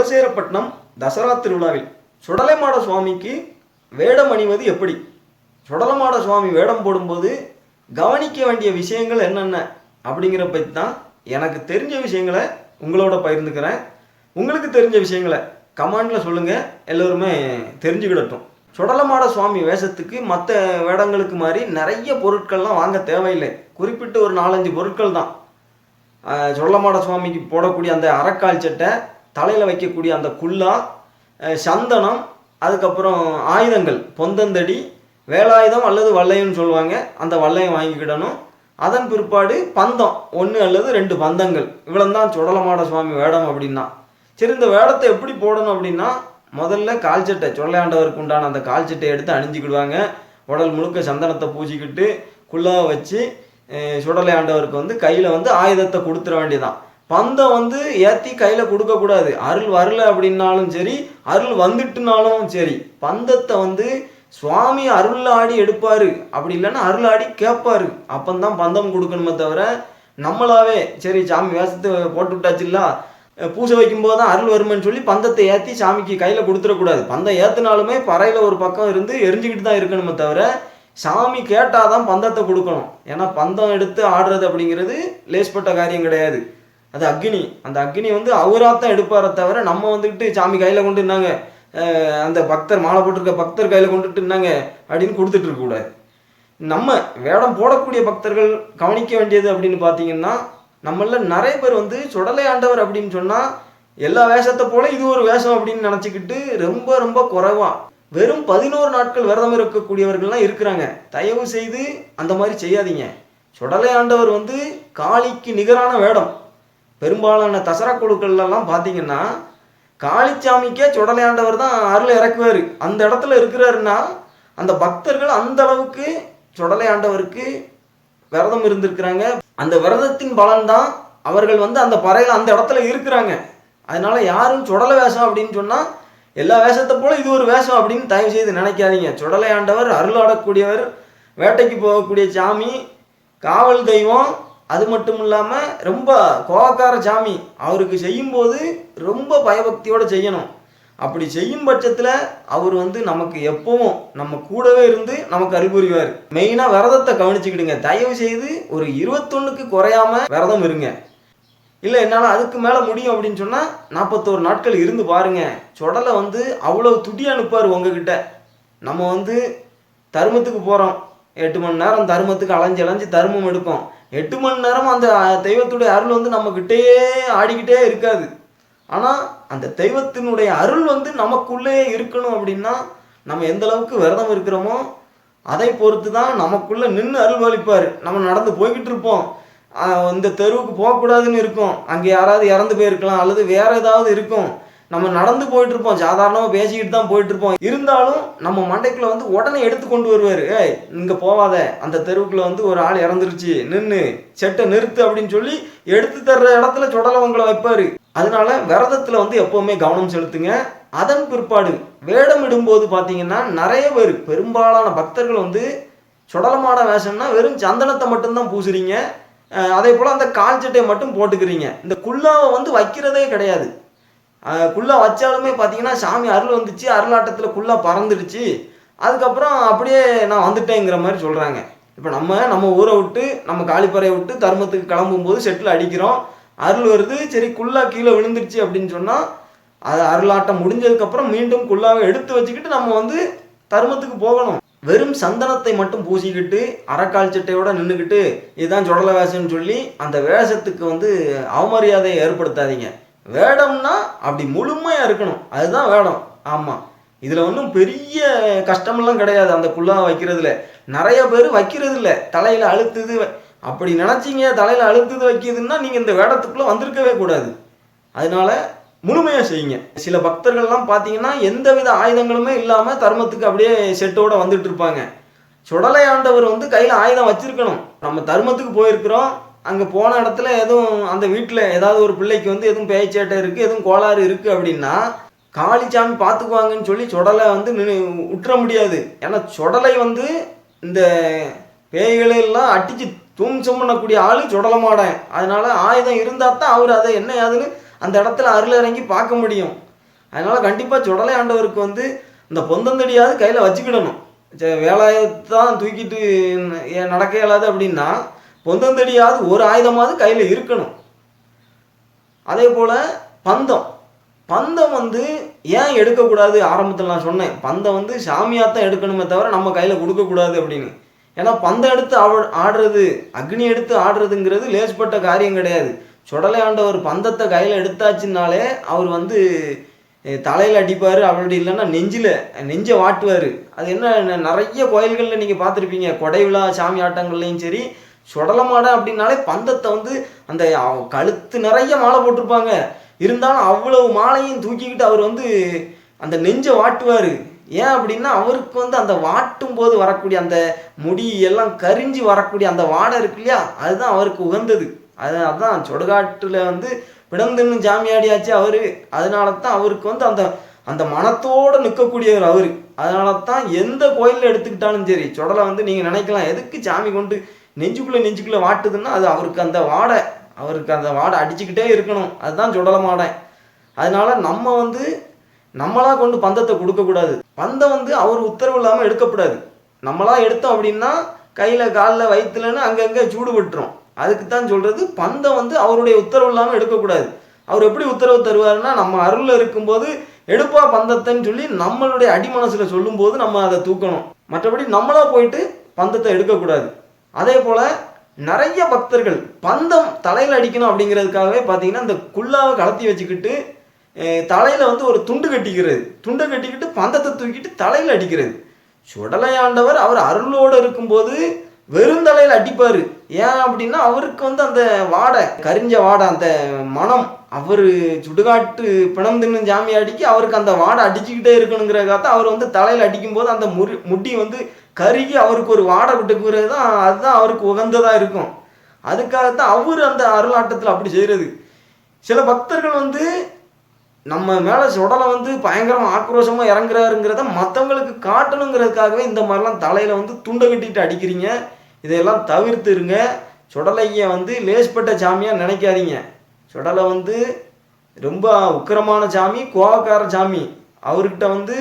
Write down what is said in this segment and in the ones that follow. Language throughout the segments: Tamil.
குலசேரப்பட்டினம் தசரா திருவிழாவில் சுடலைமாட சுவாமிக்கு வேடம் அணிவது எப்படி? சுடலைமாட சுவாமி வேடம் போடும்போது கவனிக்க வேண்டிய விஷயங்கள் என்னென்ன அப்படிங்கிற பற்றி தான் எனக்கு தெரிஞ்ச விஷயங்களை உங்களோட பகிர்ந்துக்கிறேன். உங்களுக்கு தெரிஞ்ச விஷயங்களை கமெண்டில் சொல்லுங்கள், எல்லோருமே தெரிஞ்சுக்கிடட்டும். சுடலைமாட சுவாமி வேஷத்துக்கு மற்ற வேடங்களுக்கு மாதிரி நிறைய பொருட்கள்லாம் வாங்க தேவையில்லை. குறிப்பிட்டு ஒரு 4-5 பொருட்கள் தான். சுடலைமாட சுவாமிக்கு போடக்கூடிய அந்த அரைக்கால் சட்டை, தலையில் வைக்கக்கூடிய அந்த குல்லா, சந்தனம், அதுக்கப்புறம் ஆயுதங்கள், பொந்தந்தடி, வேலாயுதம் அல்லது வல்லையம்னு சொல்லுவாங்க, அந்த வல்லையம் வாங்கிக்கிடணும். அதன் பிற்பாடு பந்தம் 1 அல்லது 2 பந்தங்கள். இவ்வளோதான் சுடலைமாட சுவாமி வேடம் அப்படின்னா. சரி, இந்த வேடத்தை எப்படி போடணும் அப்படின்னா, முதல்ல கால்சட்டை, சுடலையாண்டவருக்கு உண்டான அந்த கால்சட்டை எடுத்து அணிஞ்சிக்கிடுவாங்க. உடல் முழுக்க சந்தனத்தை பூசிக்கிட்டு குல்லாவை வச்சு சுடலை ஆண்டவருக்கு கையில் ஆயுதத்தை கொடுத்துட வேண்டியதான். பந்தம் ஏற்றி கையில் கொடுக்கக்கூடாது. அருள் வரல அப்படின்னாலும் சரி, அருள் வந்துட்டுனாலும் சரி, பந்தத்தை சுவாமி அருள் ஆடி எடுப்பார், அப்படி இல்லைன்னா அருள் ஆடி கேட்பார். அப்பந்தான் பந்தம் கொடுக்கணுமே தவிர நம்மளாவே சரி சாமி வேஷத்தை போட்டு விட்டாச்சுல்ல, பூசை வைக்கும்போது தான் அருள் வருமென்னு சொல்லி பந்தத்தை ஏற்றி சாமிக்கு கையில் கொடுத்துடக்கூடாது. பந்தம் ஏற்றினாலுமே பறையில் ஒரு பக்கம் இருந்து எரிஞ்சிக்கிட்டு தான் இருக்கணுமே தவிர சாமி கேட்டால் தான் பந்தத்தை கொடுக்கணும். ஏன்னா பந்தம் எடுத்து ஆடுறது அப்படிங்கிறது லேஸ்பட்ட காரியம் கிடையாது. அது அக்னி. அந்த அக்னி அவராத்தான் எடுப்பாரை தவிர நம்ம சாமி கையில் கொண்டு இருந்தாங்க, அந்த பக்தர் மாலை போட்டிருக்க பக்தர் கையில் கொண்டுட்டு இருந்தாங்க அப்படின்னு கொடுத்துட்டு இருக்கக்கூடாது. நம்ம வேடம் போடக்கூடிய பக்தர்கள் கவனிக்க வேண்டியது அப்படின்னு பார்த்தீங்கன்னா, நம்மள நிறைய பேர் சுடலை ஆண்டவர் அப்படின்னு சொன்னால் எல்லா வேஷத்தை போல இது ஒரு வேஷம் அப்படின்னு நினச்சிக்கிட்டு ரொம்ப ரொம்ப குறைவா வெறும் 11 நாட்கள் விரதம் இருக்கக்கூடியவர்கள்லாம் இருக்கிறாங்க. தயவு செய்து அந்த மாதிரி செய்யாதீங்க. சுடலை ஆண்டவர் காளிக்கு நிகரான வேடம். பெரும்பாலான தசரா குழுக்கள்லாம் பார்த்தீங்கன்னா காளிச்சாமிக்கே சுடலை ஆண்டவர் தான் அருளை இறக்குவார். அந்த இடத்துல இருக்கிறாருன்னா அந்த பக்தர்கள் அந்த அளவுக்கு சுடலை ஆண்டவருக்கு விரதம் இருந்திருக்கிறாங்க. அந்த விரதத்தின் பலன்தான் அவர்கள் அந்த பறையில் அந்த இடத்துல இருக்கிறாங்க. அதனால யாரும் சுடலை வேஷம் அப்படின்னு சொன்னால் எல்லா வேஷத்தை போல இது ஒரு வேஷம் அப்படின்னு தயவு செய்து நினைக்காதீங்க. சுடலை ஆண்டவர் அருளாடக்கூடியவர், வேட்டைக்கு போகக்கூடிய சாமி, காவல் தெய்வம். அது மட்டும் இல்லாமல் ரொம்ப கோபக்கார சாமி. அவருக்கு செய்யும்போது ரொம்ப பயபக்தியோடு செய்யணும். அப்படி செய்யும் பட்சத்தில் அவர் நமக்கு எப்பவும் நம்ம கூடவே இருந்து நமக்கு அருள் புரிவார். மெயினாக விரதத்தை கவனிச்சுக்கிடுங்க. தயவு செய்து ஒரு 21க்கு குறையாம விரதம் இருங்க. இல்லை என்னால் அதுக்கு மேலே முடியும் அப்படின்னு சொன்னால் 41 நாட்கள் இருந்து பாருங்க. சுடலை அவ்வளோ துடி அனுப்பார் உங்ககிட்ட. நம்ம தருமத்துக்கு போகிறோம், 8 மணி நேரம் தருமத்துக்கு அலைஞ்சு தருமம் எடுப்போம். 8 மணி நேரம் அந்த தெய்வத்துடைய அருள் நம்மக்கிட்டேயே ஆடிக்கிட்டே இருக்காது. ஆனால் அந்த தெய்வத்தினுடைய அருள் நமக்குள்ளே இருக்கணும் அப்படின்னா நம்ம எந்த அளவுக்கு விரதம் இருக்கிறோமோ அதை பொறுத்து தான் நமக்குள்ளே நின்று அருள் பாலிப்பார். நம்ம நடந்து போய்கிட்டு இருப்போம், இந்த தெருவுக்கு போகக்கூடாதுன்னு இருக்கும், அங்கே யாராவது இறந்து போயிருக்கலாம் அல்லது வேற ஏதாவது இருக்கும், நம்ம நடந்து போயிட்டு இருப்போம், சாதாரணமாக பேசிக்கிட்டு தான் போயிட்டு இருப்போம். இருந்தாலும் நம்ம மண்டைக்குள்ள உடனே எடுத்து கொண்டு வருவார். ஏய் இங்கே போவாத, அந்த தெருவுக்குள்ள ஒரு ஆள் இறந்துருச்சு, நின்று செட்டை நிறுத்து அப்படின்னு சொல்லி எடுத்து தர்ற இடத்துல சுடலவங்களை வைப்பார். அதனால விரதத்தில் எப்போவுமே கவனம் செலுத்துங்க. அதன் பிற்பாடு வேடம் இடும்போது பார்த்தீங்கன்னா நிறைய பேர், பெரும்பாலான பக்தர்கள் சுடலமாட வேஷம்னா வெறும் சந்தனத்தை மட்டும்தான் பூசுறீங்க. அதே போல் அந்த கால் சட்டையை மட்டும் போட்டுக்கிறீங்க. இந்த குல்லாவை வைக்கிறதே கிடையாது. குல்லா வச்சாலுமே பார்த்தீங்கன்னா சாமி அருள் வந்துச்சு, அருளாட்டத்தில் குல்லா பறந்துடுச்சு, அதுக்கப்புறம் அப்படியே நான் வந்துட்டேங்கிற மாதிரி சொல்கிறாங்க. இப்போ நம்ம ஊரை விட்டு நம்ம காளிப்பறையை விட்டு தர்மத்துக்கு கிளம்பும்போது செட்டில் அடிக்கிறோம், அருள் வருது, சரி குல்லா கீழே விழுந்துருச்சு அப்படின்னு சொன்னால் அது அருளாட்டம் முடிஞ்சதுக்கப்புறம் மீண்டும் குல்லாவை எடுத்து வச்சுக்கிட்டு நம்ம தர்மத்துக்கு போகணும். வெறும் சந்தனத்தை மட்டும் பூசிக்கிட்டு அரைக்கால் சட்டையோட நின்றுக்கிட்டு இதுதான் சுடலை வேஷம்னு சொல்லி அந்த வேஷத்துக்கு அவமரியாதையை ஏற்படுத்தாதீங்க. வேடம்னா அப்படி முழுமையாக இருக்கணும், அதுதான் வேடம். ஆமாம், இதில் ஒன்றும் பெரிய கஷ்டமெல்லாம் கிடையாது. அந்த குல்லாவை வைக்கிறதுல நிறைய பேர் வைக்கிறது இல்லை, தலையில் அழுத்துது. அப்படி நினச்சிங்க தலையில் அழுத்துது வைக்கிதுன்னா நீங்கள் இந்த வேடத்துக்குள்ளே வந்திருக்கவே கூடாது. அதனால முழுமையாக செய்யுங்க. சில பக்தர்கள்லாம் பார்த்தீங்கன்னா எந்த வித ஆயுதங்களுமே இல்லாமல் தர்மத்துக்கு அப்படியே செட்டோடு வந்துட்டு இருப்பாங்க. சுடலை ஆண்டவர் கையில் ஆயுதம் வச்சிருக்கணும். நம்ம தர்மத்துக்கு போயிருக்கிறோம், அங்கே போன இடத்துல எதுவும் அந்த வீட்டில் ஏதாவது ஒரு பிள்ளைக்கு எதுவும் பேய்ச்சேட்டை இருக்குது, எதுவும் கோளாறு இருக்குது அப்படின்னா காளிச்சாமி பார்த்துக்குவாங்கன்னு சொல்லி சுடலை விட்டுற முடியாது. ஏன்னா சுடலை இந்த பேய்களெல்லாம் அடித்து தூம்சம் பண்ணக்கூடிய ஆள் சுடலை மாடன். அதனால ஆயுதம் இருந்தால் தான் அவர் அதை என்ன யாதுன்னு அந்த இடத்துல அருள் இறங்கி பார்க்க முடியும். அதனால் கண்டிப்பாக சுடலை ஆண்டவருக்கு வந்து இந்த பொந்தந்தடியாவது கையில் வச்சுக்கிடணும். வேலாயத்தான் தூக்கிட்டு நடக்க இயலாது அப்படின்னா பொந்தந்தடியாவது ஒரு ஆயுதமாவது கையில் இருக்கணும். அதே போல் பந்தம் பந்தம் வந்து ஏன் எடுக்கக்கூடாது, ஆரம்பத்தில் நான் சொன்னேன் பந்தம் வந்து சாமியாத்தான் எடுக்கணுமே தவிர நம்ம கையில் கொடுக்கக்கூடாது அப்படின்னு. ஏன்னா பந்தம் எடுத்து ஆடுறது, அக்னி எடுத்து ஆடுறதுங்கிறது லேஸ்பட்ட காரியம் கிடையாது. சுடலை ஆண்டவர் பந்தத்தை கையில் எடுத்தாச்சுனாலே அவர் வந்து தலையில் அடிப்பார், அப்படி இல்லைன்னா நெஞ்சை வாட்டுவார். அது என்ன, நிறைய கோயில்களில் நீங்கள் பார்த்துருப்பீங்க, கொடை விழா சாமி ஆட்டங்கள்லையும் சரி, சுடலமாடம் அப்படின்னாலே பந்தத்தை வந்து அந்த கழுத்து நிறைய மாலை போட்டிருப்பாங்க. இருந்தாலும் அவ்வளவு மாலையும் தூக்கிக்கிட்டு அவர் வந்து அந்த நெஞ்சை வாட்டுவார். ஏன் அப்படின்னா அவருக்கு வந்து அந்த வாட்டும் போது வரக்கூடிய அந்த முடி எல்லாம் கரிஞ்சு வரக்கூடிய அந்த வாடை இருக்கு இல்லையா, அதுதான் அவருக்கு உகந்தது. அதுதான் சுடுகாட்டில் வந்து பிணந்தின்னு ஜாமியாடியாச்சு அவர். அதனால தான் அவருக்கு வந்து அந்த அந்த மனத்தோடு நிற்கக்கூடியவர் அவர். அதனால தான் எந்த கோயிலில் எடுத்துக்கிட்டாலும் சரி, சுடலை வந்து நீங்கள் நினைக்கலாம் எதுக்கு சாமி கொண்டு நெஞ்சுக்குள்ளே வாட்டுதுன்னா அது அவருக்கு அந்த வாடை அடிச்சுக்கிட்டே இருக்கணும். அதுதான் சுடலை மாடை. அதனால நம்ம வந்து நம்மளா கொண்டு பந்தத்தை கொடுக்கக்கூடாது. பந்தம் வந்து அவர் உத்தரவு இல்லாமல் எடுக்கப்படாது. நம்மளா எடுத்தோம் அப்படின்னா கையில் காலில் வயிற்றுலன்னு அங்கங்கே சூடு விட்டுரும். அதுக்கு தான் சொல்கிறது, பந்தம் வந்து அவருடைய உத்தரவு இல்லாமல் எடுக்கக்கூடாது. அவர் எப்படி உத்தரவு தருவாருன்னா நம்ம அருளில் இருக்கும்போது எடுப்பா பந்தத்தைன்னு சொல்லி நம்மளுடைய அடிமனசில் சொல்லும்போது நம்ம அதை தூக்கணும். மற்றபடி நம்மளா போயிட்டு பந்தத்தை எடுக்கக்கூடாது. அதே போல் நிறைய பக்தர்கள் பந்தம் தலையில் அடிக்கணும் அப்படிங்கிறதுக்காகவே பார்த்தீங்கன்னா இந்த குல்லாவை கலத்தி வச்சுக்கிட்டு தலையில் வந்து ஒரு துண்டை கட்டிக்கிட்டு பந்தத்தை தூக்கிட்டு தலையில் அடிக்கிறது. சுடலை ஆண்டவர் அவர் அருளோடு இருக்கும்போது வெறும் தலையில் அடிப்பார். ஏன் அப்படின்னா அவருக்கு வந்து அந்த வாடை, கரிஞ்ச வாடை, அந்த மனம், அவர் சுடுகாட்டு பிணம் தின்னு ஜாமி அடிக்க அவருக்கு அந்த வாடை அடிச்சுக்கிட்டே இருக்கணுங்கிறதுக்காக அவர் வந்து தலையில் அடிக்கும்போது அந்த முடி வந்து கருகி அவருக்கு ஒரு வாடை விட்டுக்கிறது தான், அதுதான் அவருக்கு உகந்ததாக இருக்கும். அதுக்காகத்தான் அவர் அந்த அருளாட்டத்தில் அப்படி செய்கிறது. சில பக்தர்கள் வந்து நம்ம மேலே சுடலை வந்து பயங்கரமாக ஆக்ரோஷமாக இறங்குறாருங்கிறத மற்றவங்களுக்கு காட்டணுங்கிறதுக்காகவே இந்த மாதிரிலாம் தலையில் வந்து துண்டை கட்டிட்டு அடிக்கிறீங்க. இதையெல்லாம் தவிர்த்துருங்க. சுடலையை வந்து லேஸ்பட்ட சாமியாக நினைக்காதீங்க. சுடலை வந்து ரொம்ப உக்கிரமான சாமி, கோவக்கார சாமி. அவர்கிட்ட வந்து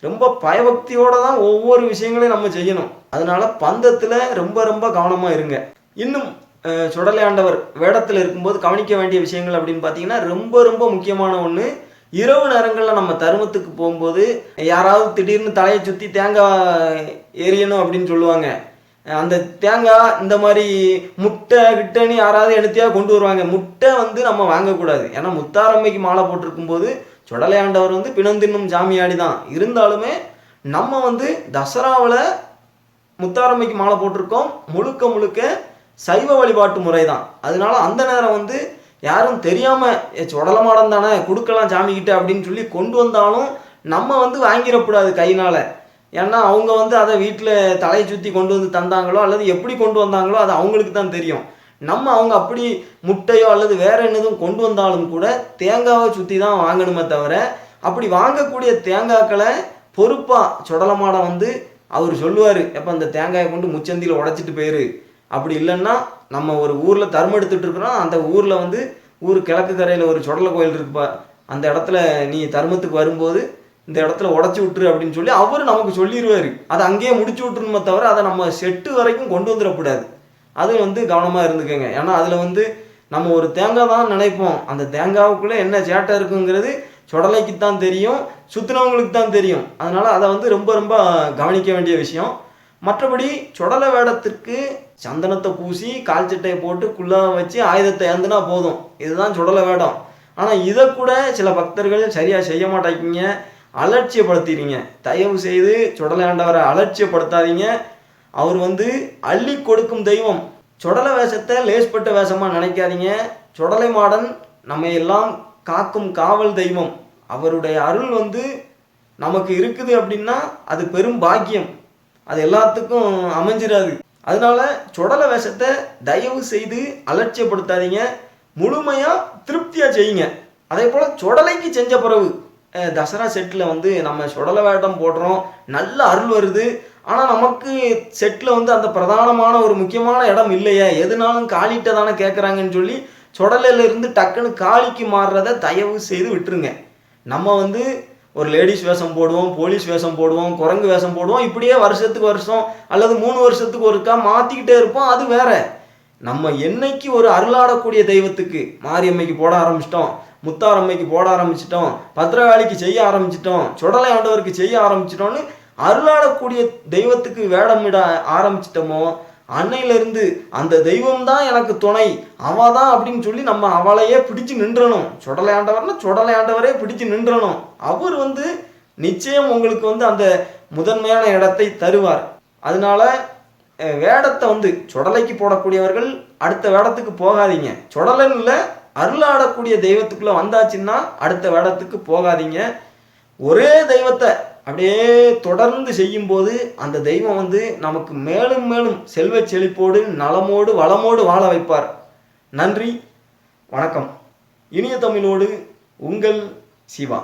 ரொம்ப பயபக்தியோடு தான் ஒவ்வொரு விஷயங்களையும் நம்ம செய்யணும். அதனால பந்தத்தில் ரொம்ப ரொம்ப கவனமாக இருங்க. இன்னும் சுடலை ஆண்டவர் வேடத்தில் இருக்கும்போது கவனிக்க வேண்டிய விஷயங்கள் அப்படின்னு பார்த்தீங்கன்னா ரொம்ப ரொம்ப முக்கியமான ஒன்று, இரவு நேரங்களில் நம்ம தருமத்துக்கு போகும்போது யாராவது திடீர்னு தலையை சுற்றி தேங்காய் எரியணும் அப்படின்னு சொல்லுவாங்க. அந்த தேங்காய் இந்த மாதிரி முட்டை கிட்டன்னு யாராவது எடுத்தியாக கொண்டு வருவாங்க. முட்டை வந்து நம்ம வாங்கக்கூடாது. ஏன்னா முத்தாரம்மைக்கு மாலை போட்டிருக்கும் போது சுடலை ஆண்டவர் வந்து பிணந்தின்னும் ஜாமியாடி தான். இருந்தாலுமே நம்ம வந்து தசராவில் முத்தாரம்மைக்கு மாலை போட்டிருக்கோம், முழுக்க சைவ வழிபாட்டு முறை தான். அதனால அந்த நேரம் வந்து யாரும் தெரியாமல் சுடலை மாடம் தானே கொடுக்கலாம் சாமிக்கிட்ட அப்படின்னு சொல்லி கொண்டு வந்தாலும் நம்ம வந்து வாங்கிடக்கூடாது கையினால். ஏன்னா அவங்க வந்து அதை வீட்டில் தலையை சுற்றி கொண்டு வந்து தந்தாங்களோ அல்லது எப்படி கொண்டு வந்தாங்களோ அது அவங்களுக்கு தான் தெரியும். அவங்க அப்படி முட்டையோ அல்லது வேற என்னதும் கொண்டு வந்தாலும் கூட தேங்காவை சுற்றி தான் வாங்கணுமே தவிர, அப்படி வாங்கக்கூடிய தேங்காய்களை பொறுப்பாக சுடலை மாடம் வந்து அவர் சொல்லுவார், எப்போ அந்த தேங்காயை கொண்டு முச்சந்தியில் உடைச்சிட்டு போயிரு. அப்படி இல்லைன்னா நம்ம ஒரு ஊரில் தர்மம் எடுத்துகிட்டு இருக்கிறோம், அந்த ஊரில் வந்து ஊர் கிழக்கு கரையில் ஒரு சுடலை கோயில் இருக்குப்பா, அந்த இடத்துல நீ தர்மத்துக்கு வரும்போது இந்த இடத்துல உடச்சி விட்டுரு அப்படின்னு சொல்லி அவர் நமக்கு சொல்லிடுவார். அதை அங்கேயே முடிச்சு விட்டுருணுமே தவிர அதை நம்ம செட்டு வரைக்கும் கொண்டு வந்துடக்கூடாது. அது வந்து கவனமாக இருந்துக்கோங்க. ஏன்னா அதில் வந்து நம்ம ஒரு தேங்காய் தான் நினைப்போம், அந்த தேங்காவுக்குள்ளே என்ன சேட்டை இருக்குங்கிறது சுடலைக்கு தான் தெரியும், சுற்றினவங்களுக்கு தான் தெரியும். அதனால் அதை வந்து ரொம்ப ரொம்ப கவனிக்க வேண்டிய விஷயம். மற்றபடி சுடலை வேடத்திற்கு சந்தனத்தை பூசி கால் சட்டையை போட்டு குள்ளாக வச்சு ஆயுதத்தை ஏந்துனா போதும், இதுதான் சுடலை வேடம். ஆனால் இதை கூட சில பக்தர்கள் சரியாக செய்ய மாட்டாங்க, அலட்சியப்படுத்திடுங்க. தயவு செய்து சுடலை ஆண்டவரை அலட்சியப்படுத்தாதீங்க. அவர் வந்து அள்ளி கொடுக்கும் தெய்வம். சுடலை வேஷத்தை லேஸ்பட்ட வேஷமாக நினைக்காதீங்க. சுடலை மாடன் நம்ம எல்லாம் காக்கும் காவல் தெய்வம். அவருடைய அருள் வந்து நமக்கு இருக்குது அப்படின்னா அது பெரும் பாக்கியம், அது எல்லாத்துக்கும் அமைஞ்சிடாது. அதனால சுடலை வேஷத்தை தயவு செய்து அலட்சியப்படுத்தாதீங்க, முழுமையாக திருப்தியாக செய்யுங்க. அதே போல் சுடலைக்கு செஞ்ச பிறகு தசரா செட்டில் வந்து நம்ம சுடலை வேடம் போடுறோம், நல்ல அருள் வருது. ஆனால் நமக்கு செட்டில் வந்து அந்த பிரதானமான ஒரு முக்கியமான இடம் இல்லையே, எதுனாலும் காளிகிட்ட தானே கேட்குறாங்கன்னு சொல்லி சுடலையிலேருந்து டக்குன்னு காளிக்கு மாறுறதை தயவு செய்து விட்டுருங்க. நம்ம வந்து ஒரு லேடிஸ் வேஷம் போடுவோம், போலீஸ் வேஷம் போடுவோம், குரங்கு வேஷம் போடுவோம், இப்படியே வருஷத்துக்கு வருஷம் அல்லது 3 வருஷத்துக்கு ஒருக்கா மாற்றிக்கிட்டே இருப்போம். அது வேற. நம்ம என்னைக்கு ஒரு அருளாடக்கூடிய தெய்வத்துக்கு மாரியம்மைக்கு போட ஆரம்பிச்சிட்டோம், முத்தாரம்மைக்கு போட ஆரம்பிச்சிட்டோம், பத்திரகாளிக்கு செய்ய ஆரம்பிச்சிட்டோம், சுடலை ஆண்டவருக்கு செய்ய ஆரம்பிச்சிட்டோம்னு அருளாடக்கூடிய தெய்வத்துக்கு வேடமிட ஆரம்பிச்சிட்டோமோ, அன்னையிலிருந்து அந்த தெய்வம் தான் எனக்கு துணை, அவ தான் அப்படின்னு சொல்லி நம்ம அவளையே பிடிச்சு நின்றணும். சுடலை ஆண்டவர்னா சுடலை ஆண்டவரே பிடிச்சு நின்றணும். அவர் வந்து நிச்சயம் உங்களுக்கு வந்து அந்த முதன்மையான இடத்தை தருவார். அதனால வேடத்தை வந்து சுடலைக்கு போடக்கூடியவர்கள் அடுத்த வேடத்துக்கு போகாதீங்க. சுடலன்னு இல்லை, அருளாடக்கூடிய தெய்வத்துக்குள்ள வந்தாச்சுன்னா அடுத்த வேடத்துக்கு போகாதீங்க. ஒரே தெய்வத்தை அப்படியே தொடர்ந்து செய்யும்போது அந்த தெய்வம் வந்து நமக்கு மேலும் மேலும் செல்வ செழிப்போடு நலமோடு வளமோடு வாழ வைப்பார். நன்றி, வணக்கம். இனிய தமிழோடு உங்கள் சிவா.